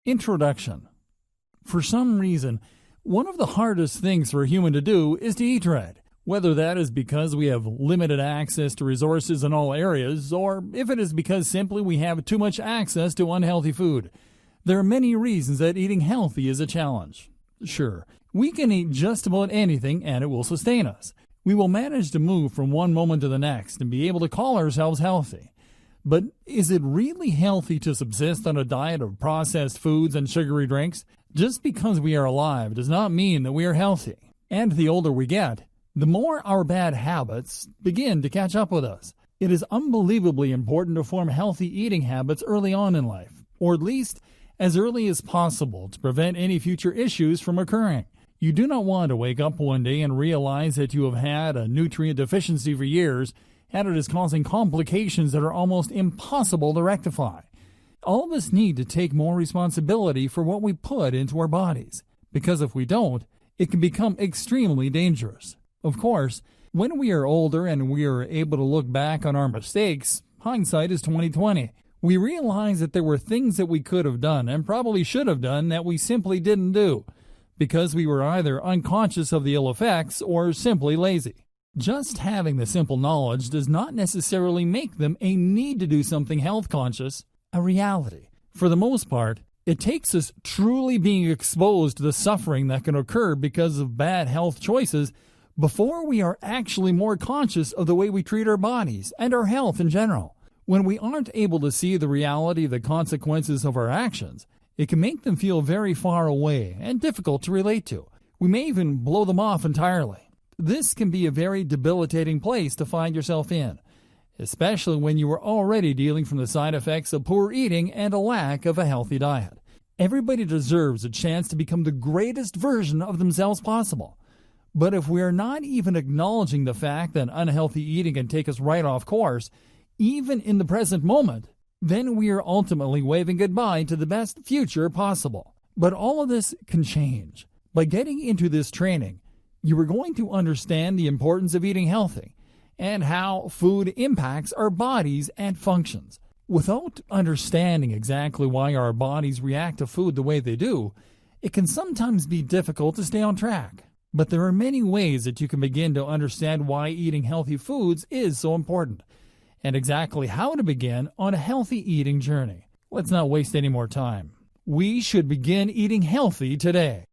Introduction. For some reason, one of the hardest things for a human to do is to eat right. Whether that is because we have limited access to resources in all areas, or if it is because simply we have too much access to unhealthy food. There are many reasons that eating healthy is a challenge. Sure, we can eat just about anything and it will sustain us. We will manage to move from one moment to the next and be able to call ourselves healthy. But is it really healthy to subsist on a diet of processed foods and sugary drinks? Just because we are alive does not mean that we are healthy. And the older we get, the more our bad habits begin to catch up with us. It is unbelievably important to form healthy eating habits early on in life, or at least as early as possible to prevent any future issues from occurring. You do not want to wake up one day and realize that you have had a nutrient deficiency for years and it is causing complications that are almost impossible to rectify. All of us need to take more responsibility for what we put into our bodies, because if we don't, it can become extremely dangerous. Of course, when we are older and we are able to look back on our mistakes, hindsight is 20/20. We realize that there were things that we could have done and probably should have done that we simply didn't do, because we were either unconscious of the ill effects or simply lazy. Just having the simple knowledge does not necessarily make them a need to do something health conscious a reality. For the most part, it takes us truly being exposed to the suffering that can occur because of bad health choices before we are actually more conscious of the way we treat our bodies and our health in general. When we aren't able to see the reality of the consequences of our actions, it can make them feel very far away and difficult to relate to. We may even blow them off entirely. This can be a very debilitating place to find yourself in, especially when you are already dealing from the side effects of poor eating and a lack of a healthy diet. Everybody deserves a chance to become the greatest version of themselves possible. But if we are not even acknowledging the fact that unhealthy eating can take us right off course, even in the present moment, then we are ultimately waving goodbye to the best future possible. But all of this can change. By getting into this training, you are going to understand the importance of eating healthy and how food impacts our bodies and functions. Without understanding exactly why our bodies react to food the way they do, it can sometimes be difficult to stay on track. But there are many ways that you can begin to understand why eating healthy foods is so important, and exactly how to begin on a healthy eating journey. Let's not waste any more time. We should begin eating healthy today.